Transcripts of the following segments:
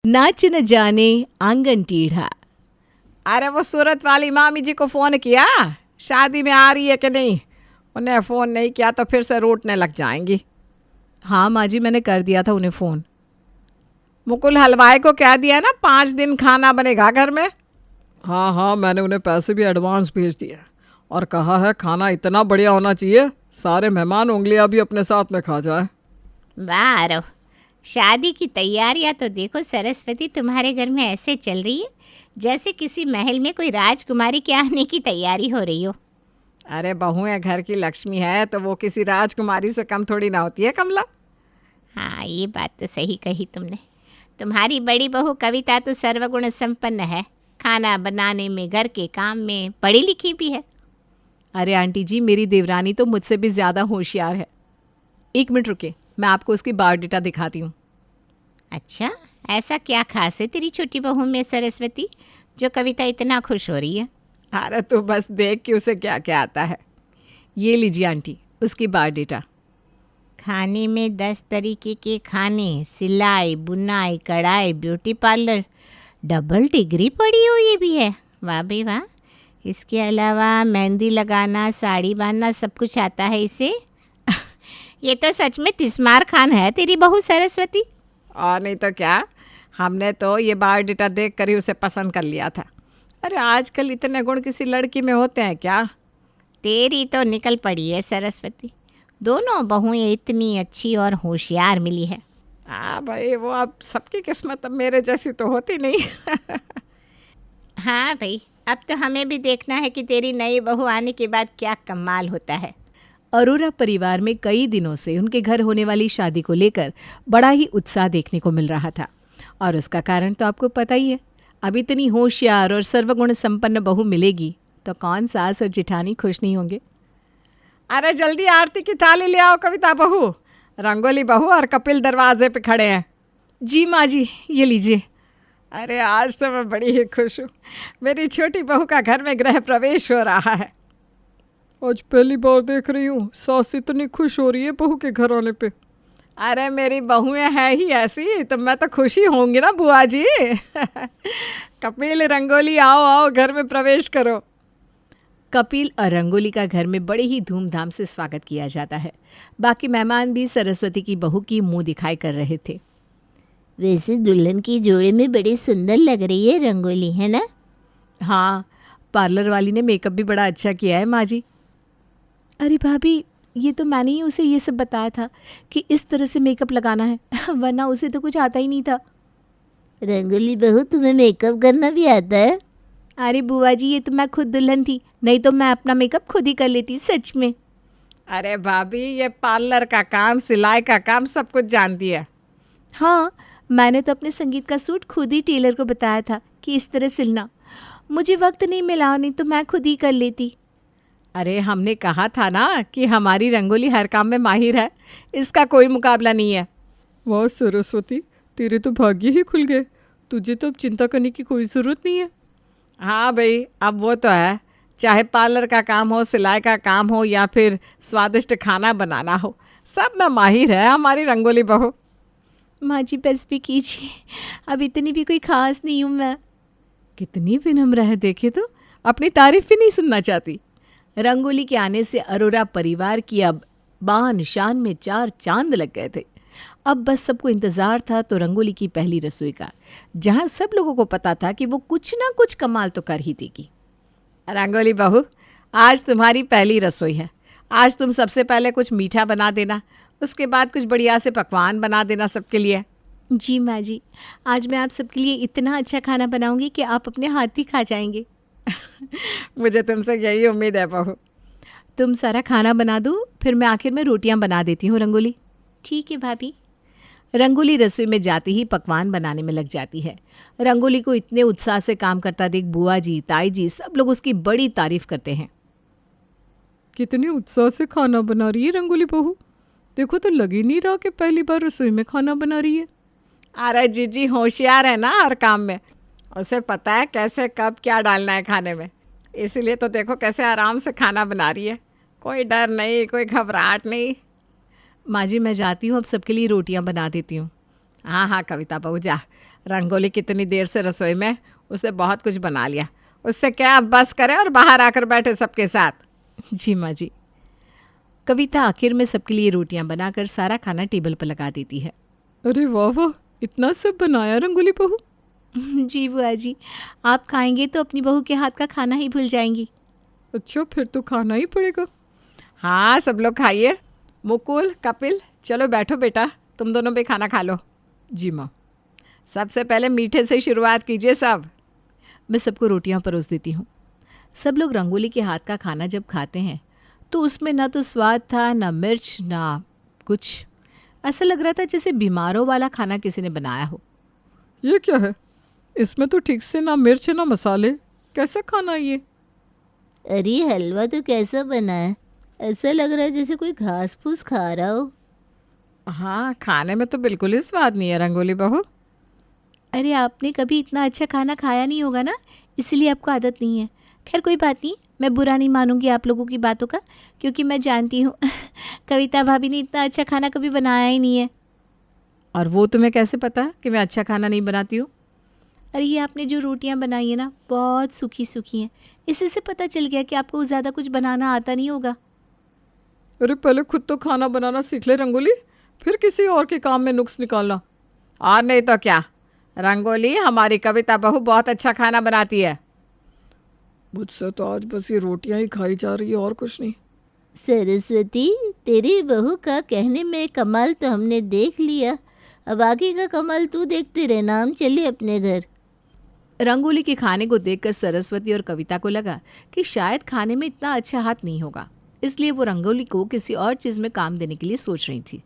नाच न जाने आंगन टेढ़ा। अरे वो सूरत वाली मामी जी को फ़ोन किया, शादी में आ रही है कि नहीं? उन्हें फ़ोन नहीं किया तो फिर से रूठने लग जाएंगी। हाँ माँ जी, मैंने कर दिया था उन्हें फ़ोन। मुकुल हलवाई को कह दिया ना 5 दिन खाना बनेगा घर में। हाँ हाँ, मैंने उन्हें पैसे भी एडवांस भेज दिए और कहा है खाना इतना बढ़िया होना चाहिए सारे मेहमान उंगलियां भी अपने साथ में खा जाए। वाह आरव, शादी की तैयारियां तो देखो सरस्वती तुम्हारे घर में ऐसे चल रही है जैसे किसी महल में कोई राजकुमारी के आने की तैयारी हो रही हो। अरे बहुएं घर की लक्ष्मी है तो वो किसी राजकुमारी से कम थोड़ी ना होती है कमला। हाँ, ये बात तो सही कही तुमने। तुम्हारी बड़ी बहू कविता तो सर्वगुण संपन्न है, खाना बनाने में, घर के काम में, पढ़ी लिखी भी है। अरे आंटी जी, मेरी देवरानी तो मुझसे भी ज़्यादा होशियार है। 1 मिनट रुके, मैं आपको उसकी बायोडाटा दिखाती हूँ। अच्छा, ऐसा क्या खास है तेरी छोटी बहू में सरस्वती जो कविता इतना खुश हो रही है? अरे तू बस देख कि उसे क्या क्या आता है। ये लीजिए आंटी, उसकी बायोडाटा। खाने में 10 तरीके के खाने, सिलाई, बुनाई, कढ़ाई, ब्यूटी पार्लर, डबल डिग्री पढ़ी हुई भी है। वाह भाई वाह। इसके अलावा मेहंदी लगाना, साड़ी बांधना सब कुछ आता है इसे। ये तो सच में तिस्मार खान है तेरी बहू सरस्वती। और नहीं तो क्या, हमने तो ये बायोडाटा देख कर ही उसे पसंद कर लिया था। अरे आजकल इतने गुण किसी लड़की में होते हैं क्या? तेरी तो निकल पड़ी है सरस्वती, दोनों बहुएं इतनी अच्छी और होशियार मिली है। हाँ भाई, वो अब सबकी किस्मत अब मेरे जैसी तो होती नहीं। हाँ भाई, अब तो हमें भी देखना है कि तेरी नई बहू आने के बाद क्या कमाल होता है। अरोरा परिवार में कई दिनों से उनके घर होने वाली शादी को लेकर बड़ा ही उत्साह देखने को मिल रहा था, और उसका कारण तो आपको पता ही है। अब इतनी होशियार और सर्वगुण संपन्न बहू मिलेगी तो कौन सास और जेठानी खुश नहीं होंगे। अरे जल्दी आरती की थाली ले आओ कविता बहू। रंगोली बहू और कपिल दरवाजे पे खड़े हैं। जी माँ जी, ये लीजिए। अरे आज तो मैं बड़ी ही खुश हूँ, मेरी छोटी बहू का घर में गृह प्रवेश हो रहा है। आज पहली बार देख रही हूँ सास इतनी खुश हो रही है बहू के घर आने पे। अरे मेरी बहुएं हैं ही ऐसी, तो मैं तो खुशी होंगी ना बुआ जी। कपिल, रंगोली, आओ आओ घर में प्रवेश करो। कपिल और रंगोली का घर में बड़े ही धूमधाम से स्वागत किया जाता है। बाकी मेहमान भी सरस्वती की बहू की मुंह दिखाई कर रहे थे। वैसे दुल्हन की जोड़ी में बड़ी सुंदर लग रही है रंगोली, है ना? हाँ, पार्लर वाली ने मेकअप भी बड़ा अच्छा किया है माँ जी। अरे भाभी, ये तो मैंने ही उसे ये सब बताया था कि इस तरह से मेकअप लगाना है, वरना उसे तो कुछ आता ही नहीं था। रंगोली बहू, तुम्हें मेकअप करना भी आता है? अरे बुआ जी, ये तो मैं खुद दुल्हन थी, नहीं तो मैं अपना मेकअप खुद ही कर लेती सच में। अरे भाभी, ये पार्लर का काम, सिलाई का काम सब कुछ जानती है। हाँ, मैंने तो अपने संगीत का सूट खुद ही टेलर को बताया था कि इस तरह सिलना। मुझे वक्त नहीं मिला, नहीं तो मैं खुद ही कर लेती। अरे हमने कहा था ना कि हमारी रंगोली हर काम में माहिर है, इसका कोई मुकाबला नहीं है। वाह सरस्वती, तेरे तो भाग्य ही खुल गए, तुझे तो अब चिंता करने की कोई ज़रूरत नहीं है। हाँ भाई, अब वो तो है, चाहे पार्लर का काम हो, सिलाई का काम हो या फिर स्वादिष्ट खाना बनाना हो, सब में माहिर है हमारी रंगोली बहू। माँ जी बस भी कीजिए, अब इतनी भी कोई खास नहीं हूँ मैं। कितनी विनम्र है, देखे तो अपनी तारीफ भी नहीं सुनना चाहती। रंगोली के आने से अरोरा परिवार की अब बान शान में 4 चांद लग गए थे। अब बस सबको इंतज़ार था तो रंगोली की पहली रसोई का, जहाँ सब लोगों को पता था कि वो कुछ ना कुछ कमाल तो कर ही देगी। रंगोली बहू, आज तुम्हारी पहली रसोई है। आज तुम सबसे पहले कुछ मीठा बना देना, उसके बाद कुछ बढ़िया से पकवान बना देना सबके लिए। जी माँ जी, आज मैं आप सबके लिए इतना अच्छा खाना बनाऊंगी कि आप अपने हाथ भी खा जाएंगे। मुझे तुमसे यही उम्मीद है बहू। तुम सारा खाना बना दो, फिर मैं आखिर में रोटियां बना देती हूँ रंगोली। ठीक है भाभी। रंगोली रसोई में जाती ही पकवान बनाने में लग जाती है। रंगोली को इतने उत्साह से काम करता देख बुआ जी, ताई जी सब लोग उसकी बड़ी तारीफ करते हैं। कितने उत्साह से खाना बना रही है रंगोली बहू, देखो तो लग ही नहीं रहा कि पहली बार रसोई में खाना बना रही है। अरे जीजी होशियार है ना हर काम में, उसे पता है कैसे कब क्या डालना है खाने में, इसीलिए तो देखो कैसे आराम से खाना बना रही है, कोई डर नहीं, कोई घबराहट नहीं। माँ जी मैं जाती हूँ, अब सबके लिए रोटियाँ बना देती हूँ। हाँ हाँ कविता बहू जा, रंगोली कितनी देर से रसोई में, उसने बहुत कुछ बना लिया। उससे क्या अब बस करें और बाहर आकर बैठे सबके साथ। जी माँ जी। कविता आखिर में सबके लिए रोटियां बनाकर सारा खाना टेबल पर लगा देती है। अरे वाह वाह, इतना सब बनाया रंगोली बहू। जी बुआ जी, आप खाएंगे तो अपनी बहू के हाथ का खाना ही भूल जाएंगी। अच्छा, फिर तो खाना ही पड़ेगा। हाँ, सब लोग खाइए। मुकुल, कपिल, चलो बैठो बेटा, तुम दोनों भी खाना खा लो। जी माँ। सबसे पहले मीठे से शुरुआत कीजिए सब। मैं सबको रोटियां परोस देती हूँ। सब लोग रंगोली के हाथ का खाना जब खाते हैं तो उसमें ना तो स्वाद था, ना मिर्च, ना कुछ। ऐसा लग रहा था जैसे बीमारों वाला खाना किसी ने बनाया हो। ये क्या है? इसमें तो ठीक से ना मिर्च है ना मसाले, कैसा खाना है ये? अरे हलवा तो कैसा बना है, ऐसा लग रहा है जैसे कोई घास फूस खा रहा हो। हाँ, खाने में तो बिल्कुल ही स्वाद नहीं है रंगोली बहू। अरे आपने कभी इतना अच्छा खाना खाया नहीं होगा ना, इसलिए आपको आदत नहीं है। खैर कोई बात नहीं, मैं बुरा नहीं मानूंगी आप लोगों की बातों का, क्योंकि मैं जानती हूँ कविता भाभी ने इतना अच्छा खाना कभी बनाया ही नहीं है। और वो तुम्हें कैसे पता कि मैं अच्छा खाना नहीं बनाती हूँ? अरे ये आपने जो रोटियां बनाई है ना, बहुत सूखी सूखी हैं, इसी से पता चल गया कि आपको ज़्यादा कुछ बनाना आता नहीं होगा। अरे पहले खुद तो खाना बनाना सीख ले रंगोली, फिर किसी और के काम में नुक्स निकालना। और नहीं तो क्या, रंगोली हमारी कविता बहू बहुत अच्छा खाना बनाती है। मुझसे तो आज बस ये रोटियां ही खाई जा रही है और कुछ नहीं। सरस्वती, तेरी बहू का कहने में कमाल तो हमने देख लिया, अब आगे का कमाल तू देखते रहना, हम चले अपने घर। रंगोली के खाने को देखकर सरस्वती और कविता को लगा कि शायद खाने में इतना अच्छा हाथ नहीं होगा, इसलिए वो रंगोली को किसी और चीज़ में काम देने के लिए सोच रही थी।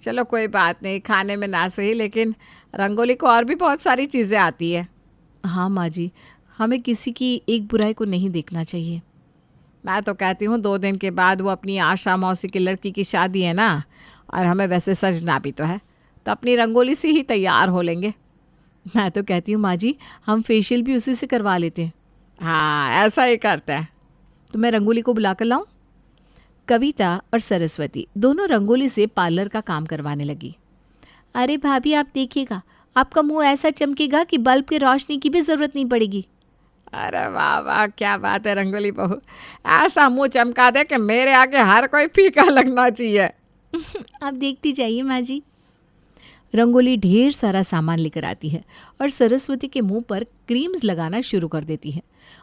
चलो कोई बात नहीं, खाने में ना सही, लेकिन रंगोली को और भी बहुत सारी चीज़ें आती है। हाँ माँ जी, हमें किसी की एक बुराई को नहीं देखना चाहिए। मैं तो कहती हूँ 2 दिन के बाद वो अपनी आशा मौसी की लड़की की शादी है ना, और हमें वैसे सजना भी तो है, तो अपनी रंगोली से ही तैयार हो लेंगे। मैं तो कहती हूँ माँ जी, हम फेशियल भी उसी से करवा लेते हैं। हाँ, ऐसा ही करते हैं। तो मैं रंगोली को बुला कर लाऊं? कविता और सरस्वती दोनों रंगोली से पार्लर का काम करवाने लगी। अरे भाभी आप देखिएगा, आपका मुंह ऐसा चमकेगा कि बल्ब की रोशनी की भी ज़रूरत नहीं पड़ेगी। अरे वाह वाह, क्या बात है रंगोली बहू, ऐसा मुंह चमका दे कि मेरे आगे हर कोई फीका लगना चाहिए। आप देखती जाइए माँ जी। रंगोली ढेर सारा सामान लेकर आती है और सरस्वती के मुंह पर क्रीम्स लगाना शुरू कर देती है।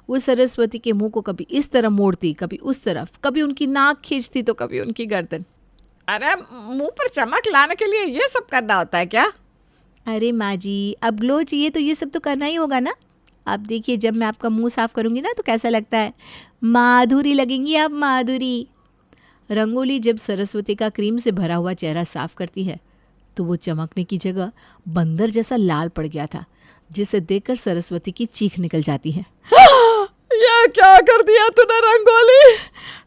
वो सरस्वती के मुंह को कभी इस तरफ मोड़ती, कभी उस तरफ, कभी उनकी नाक खींचती तो कभी उनकी गर्दन। अरे मुंह पर चमक लाने के लिए ये सब करना होता है क्या? अरे माँ जी, अब ग्लो चाहिए तो ये सब तो करना ही होगा ना। आप देखिए, जब मैं आपका मुंह साफ करूँगी ना तो कैसा लगता है, माधुरी लगेंगी आप, माधुरी। रंगोली जब सरस्वती का क्रीम से भरा हुआ चेहरा साफ करती है तो वो चमकने की जगह बंदर जैसा लाल पड़ गया था, जिसे देखकर सरस्वती की चीख निकल जाती है। ये क्या कर दिया तूने रंगोली?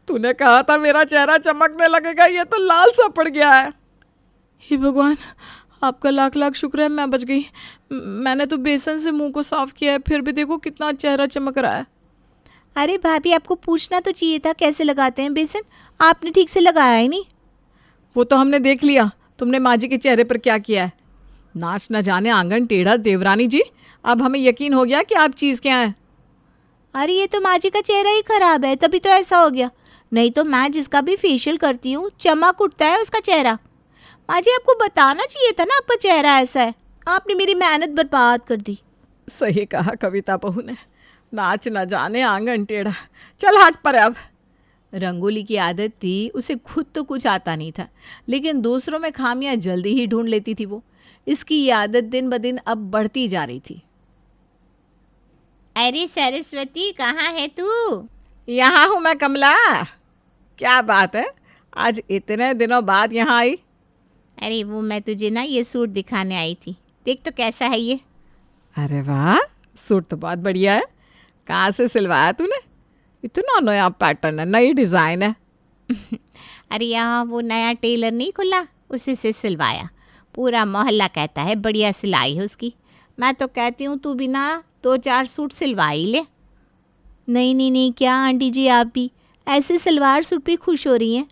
तूने कहा था मेरा चेहरा चमकने लगेगा, ये तो लाल सा पड़ गया है। हे भगवान, आपका लाख लाख शुक्र है मैं बच गई। मैंने तो बेसन से मुंह को साफ किया है, फिर भी देखो कितना चेहरा चमक रहा है। अरे भाभी, आपको पूछना तो चाहिए था कैसे लगाते हैं बेसन, आपने ठीक से लगाया ही नहीं। वो तो हमने देख लिया, तुमने माँ जी के चेहरे पर क्या किया है। नाच न जाने आंगन टेढ़ा देवरानी जी, अब हमें यकीन हो गया कि आप चीज़ क्या है। अरे ये तो माँ जी का चेहरा ही खराब है, तभी तो ऐसा हो गया, नहीं तो मैं जिसका भी फेशियल करती हूँ चमक उठता है उसका चेहरा। माँ जी आपको बताना चाहिए था ना आपका चेहरा ऐसा है, आपने मेरी मेहनत बर्बाद कर दी। सही कहा कविता बहू ने, नाच न जाने आंगन टेढ़ा। चल हट पर अब। रंगोली की आदत थी, उसे खुद तो कुछ आता नहीं था, लेकिन दूसरों में खामियां जल्दी ही ढूंढ लेती थी वो। इसकी ये आदत दिन ब दिन अब बढ़ती जा रही थी। अरे सरस्वती, कहाँ है तू? यहाँ हूँ मैं कमला। क्या बात है, आज इतने दिनों बाद यहाँ आई? अरे वो मैं तुझे ना ये सूट दिखाने आई थी, देख तो कैसा है ये। अरे वाह, सूट तो बहुत बढ़िया है। कहाँ से सिलवाया तूने? इतना नया पैटर्न है, नई डिज़ाइन है। अरे यहाँ वो नया टेलर नहीं खुला, उसी से सिलवाया। पूरा मोहल्ला कहता है बढ़िया सिलाई है उसकी। मैं तो कहती हूँ तू भी ना 2-4 सूट सिलवा ही ले। नहीं नहीं नहीं, क्या आंटी जी आप भी ऐसे सलवार सूट पे खुश हो रही हैं?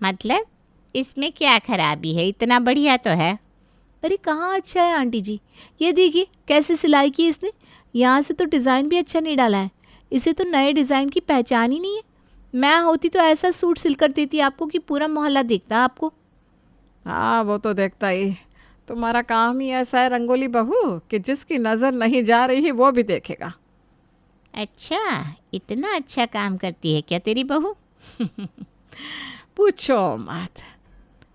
मतलब इसमें क्या खराबी है, इतना बढ़िया तो है। अरे कहाँ अच्छा है आंटी जी, ये देखिए कैसे सिलाई की इसने। यहाँ से तो डिज़ाइन भी अच्छा नहीं डाला है, इसे तो नए डिज़ाइन की पहचान ही नहीं है। मैं होती तो ऐसा सूट सिल कर देती आपको कि पूरा मोहल्ला देखता आपको। हाँ वो तो देखता ही, तुम्हारा काम ही ऐसा है रंगोली बहू कि जिसकी नज़र नहीं जा रही है वो भी देखेगा। अच्छा, इतना अच्छा काम करती है क्या तेरी बहू? पूछो मत,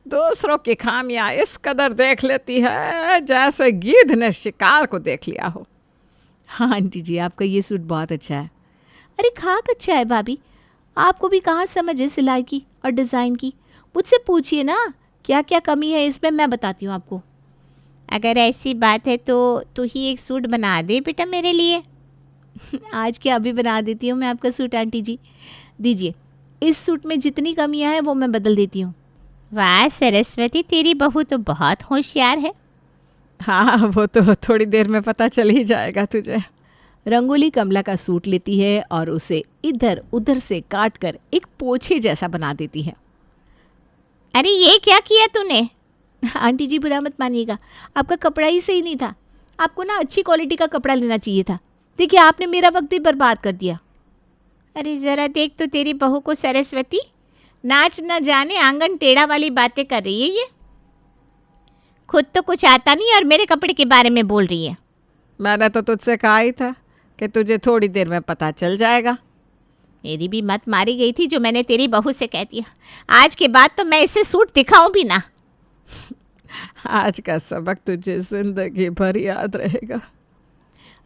दूसरों की खामियां इस कदर देख लेती है जैसे गिद्ध ने शिकार को देख लिया हो। हाँ आंटी जी, आपका ये सूट बहुत अच्छा है। अरे खाक अच्छा है भाभी, आपको भी कहाँ समझ है सिलाई की और डिज़ाइन की। मुझसे पूछिए ना क्या क्या कमी है इसमें, मैं बताती हूँ आपको। अगर ऐसी बात है तो तू ही एक सूट बना दे बेटा मेरे लिए। आज के अभी बना देती हूँ मैं आपका सूट आंटी जी, दीजिए। इस सूट में जितनी कमियां हैं वो मैं बदल देती हूँ। वाह सरस्वती, तेरी बहू तो बहुत होशियार है। हाँ वो तो थोड़ी देर में पता चल ही जाएगा तुझे। रंगोली कमला का सूट लेती है और उसे इधर उधर से काट कर एक पोछे जैसा बना देती है। अरे ये क्या किया तूने? आंटी जी बुरा मत मानिएगा, आपका कपड़ा ही सही नहीं था। आपको ना अच्छी क्वालिटी का कपड़ा लेना चाहिए था। देखिए आपने मेरा वक्त भी बर्बाद कर दिया। अरे ज़रा देख तो तेरी बहू को सरस्वती, नाच न जाने आंगन टेढ़ा वाली बातें कर रही है ये। खुद तो कुछ आता नहीं और मेरे कपड़े के बारे में बोल रही है। मैंने तो तुझसे कहा ही था कि तुझे थोड़ी देर में पता चल जाएगा। मेरी भी मत मारी गई थी जो मैंने तेरी बहू से कह दिया। आज के बाद तो मैं इसे सूट दिखाऊं भी ना। आज का सबक तुझे जिंदगी भर याद रहेगा।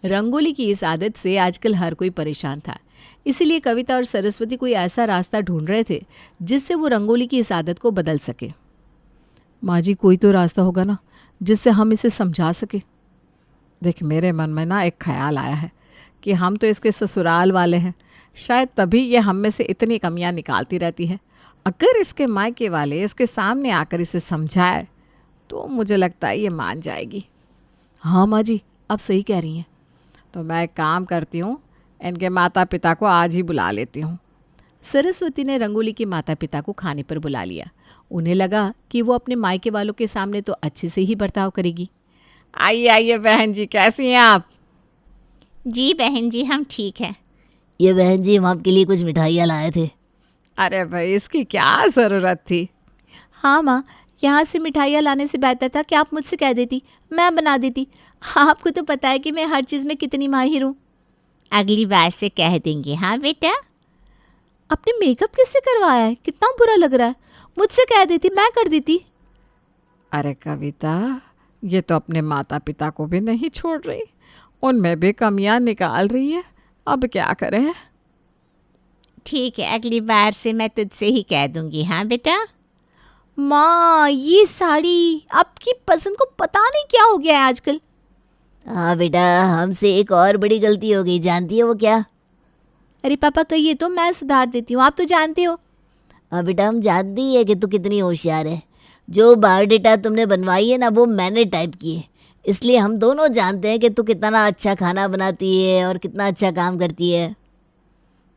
रंगोली की इस आदत से आजकल हर कोई परेशान था, इसीलिए कविता और सरस्वती कोई ऐसा रास्ता ढूंढ रहे थे जिससे वो रंगोली की इस आदत को बदल सके। माँ जी कोई तो रास्ता होगा ना जिससे हम इसे समझा सके। देख मेरे मन में ना एक ख्याल आया है कि हम तो इसके ससुराल वाले हैं, शायद तभी ये हम में से इतनी कमियां निकालती रहती है। अगर इसके मायके वाले इसके सामने आकर इसे समझाए तो मुझे लगता है ये मान जाएगी। हाँ माँ जी, आप सही कह रही हैं। तो मैं एक काम करती हूँ, इनके माता पिता को आज ही बुला लेती हूँ। सरस्वती ने रंगोली के माता पिता को खाने पर बुला लिया। उन्हें लगा कि वो अपने मायके वालों के सामने तो अच्छे से ही बर्ताव करेगी। आइए आइए बहन जी, कैसी हैं आप? जी बहन जी, हम ठीक हैं। ये बहन जी हम आपके लिए कुछ मिठाइयाँ लाए थे। अरे भाई इसकी क्या ज़रूरत थी। हाँ माँ, यहाँ से मिठाइयाँ लाने से बेहतर था कि आप मुझसे कह देती, मैं बना देती। आपको तो पता है कि मैं हर चीज़ में कितनी माहिर हूँ। अगली बार से कह देंगे। हाँ बेटा। आपने मेकअप किससे करवाया है? कितना बुरा लग रहा है। मुझसे कह देती, मैं कर देती। अरे कविता, ये तो अपने माता पिता को भी नहीं छोड़ रही, उनमें भी कमियां निकाल रही है। अब क्या करें? ठीक है, अगली बार से मैं तुझसे ही कह दूंगी। हाँ बेटा। माँ ये साड़ी आपकी पसंद को पता नहीं क्या हो गया है आजकल। हाँ बेटा, हमसे एक और बड़ी गलती हो गई, जानती है वो क्या? अरे पापा कहिए तो मैं सुधार देती हूँ, आप तो जानते हो। हाँ बेटा, हम जानते ही है कि तू कितनी होशियार है। जो बायोडेटा तुमने बनवाई है ना वो मैंने टाइप की है, इसलिए हम दोनों जानते हैं कि तू कितना अच्छा खाना बनाती है और कितना अच्छा काम करती है।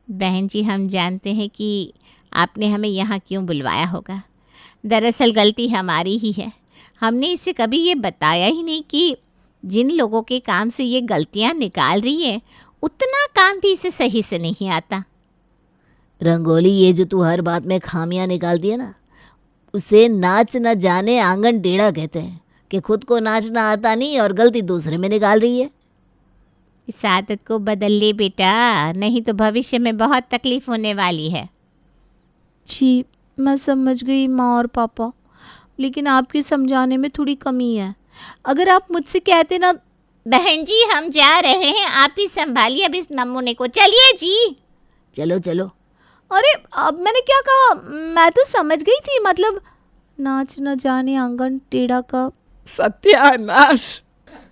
बहन जी हम जानते हैं कि आपने हमें यहाँ क्यों बुलवाया होगा। दरअसल गलती हमारी ही है। हमने इसे कभी ये बताया ही नहीं कि जिन लोगों के काम से ये गलतियाँ निकाल रही है उतना काम भी इसे सही से नहीं आता। रंगोली, ये जो तू हर बात में खामियां निकालती है ना, उसे नाच न जाने आंगन टेढ़ा कहते हैं कि खुद को नाचना आता नहीं और गलती दूसरे में निकाल रही है। इस आदत को बदल ले बेटा, नहीं तो भविष्य में बहुत तकलीफ होने वाली है। जी मैं समझ गई माँ और पापा, लेकिन आपके समझाने में थोड़ी कमी है। अगर आप मुझसे कहते ना। बहन जी हम जा रहे हैं, आप ही संभालिए अब इस नमूने को। चलिए जी। चलो चलो। अरे अब मैंने क्या कहा? मैं तो समझ गई थी, मतलब नाच न जाने आंगन टेढ़ा का। सत्यानाश,